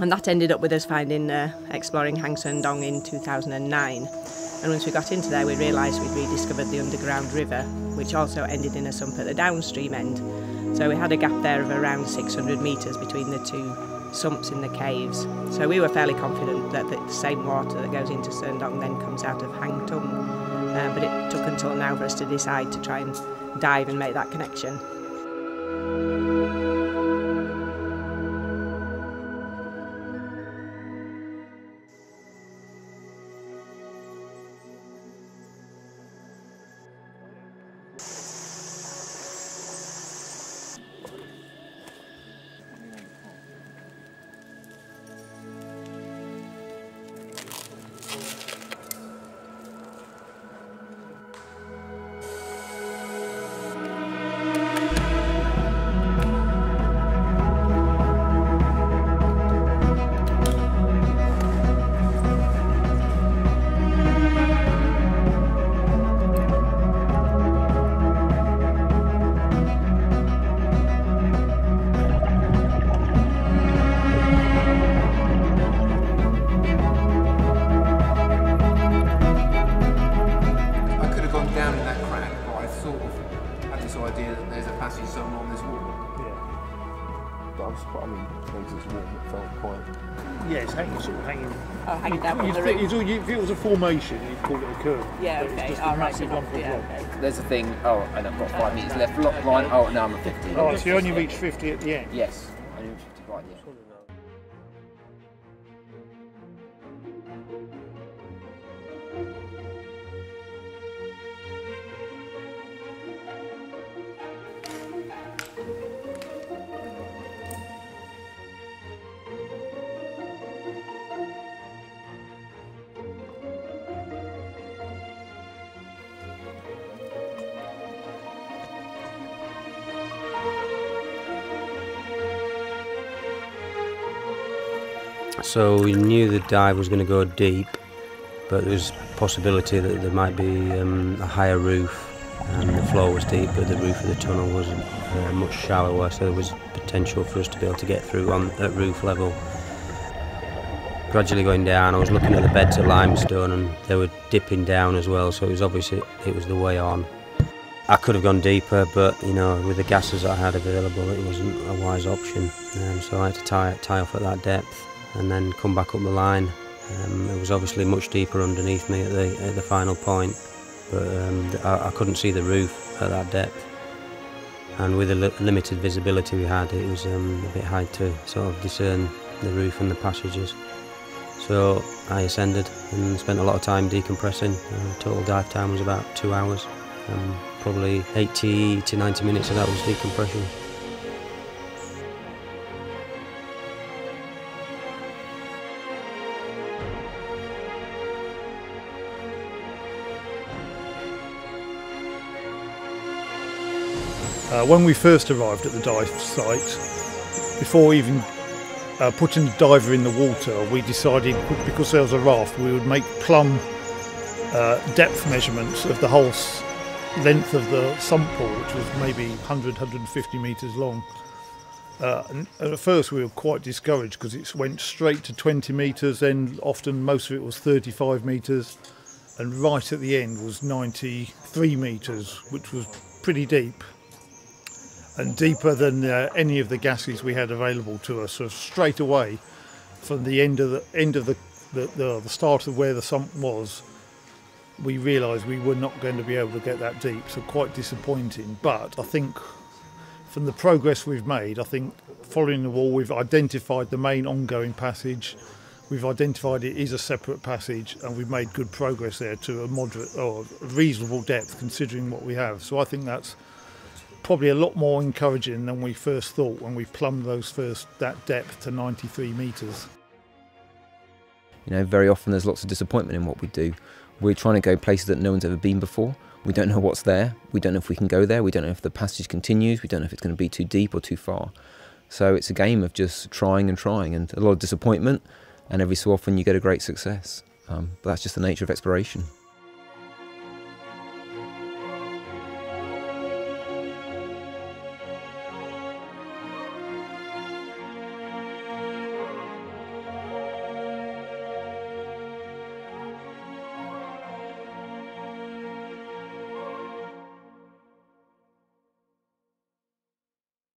And that ended up with us exploring Son Doong in 2009. And once we got into there, we realised we'd rediscovered the underground river, which also ended in a sump at the downstream end. So we had a gap there of around 600 metres between the two sumps in the caves. So we were fairly confident that the same water that goes into Son Doong then comes out of Thung. But it took until now for us to decide to try and dive and make that connection. idea that there's a passage somewhere on this wall. Yeah. But I mean, because it's warm, it felt quite... Yeah, it's hanging, sort of hanging. Oh, hanging down from the roof. If it was a formation, you'd call it a curve. Yeah, but okay. It's just a massive lump of rock. Okay. There's a thing, oh, and I've got 5 metres left, line, oh, now I'm at 50. Oh, so you only reach 50 at the end? Yes, I only reach 50 right at the end. So we knew the dive was going to go deep, but there was a possibility that there might be a higher roof, and the floor was deep, but the roof of the tunnel was much shallower, so there was potential for us to be able to get through at roof level. Gradually going down, I was looking at the beds of limestone, and they were dipping down as well, so it was obviously it was the way on. I could have gone deeper, but you know, with the gases I had available, it wasn't a wise option, so I had to tie off at that depth and then come back up the line. It was obviously much deeper underneath me at the final point, but I couldn't see the roof at that depth, and with the limited visibility we had, it was a bit hard to sort of discern the roof and the passages. So I ascended and spent a lot of time decompressing. Total dive time was about 2 hours, probably 80 to 90 minutes of that was decompression. When we first arrived at the dive site, before even putting the diver in the water, we decided, because there was a raft, we would make plumb depth measurements of the whole length of the sump pool, which was maybe 100–150 metres long. And at first we were quite discouraged because it went straight to 20 metres, and often most of it was 35 metres, and right at the end was 93 metres, which was pretty deep, and deeper than any of the gases we had available to us. So straight away, from the end of the start of where the sump was, we realised we were not going to be able to get that deep. So quite disappointing. But I think from the progress we've made, I think following the wall, we've identified the main ongoing passage. We've identified it is a separate passage, and we've made good progress there to a moderate or reasonable depth considering what we have. So I think that's probably a lot more encouraging than we first thought when we plumbed that depth to 93 metres. You know, very often there's lots of disappointment in what we do. We're trying to go places that no one's ever been before. We don't know what's there. We don't know if we can go there. We don't know if the passage continues. We don't know if it's going to be too deep or too far. So it's a game of just trying and trying, and a lot of disappointment, and every so often you get a great success. But that's just the nature of exploration.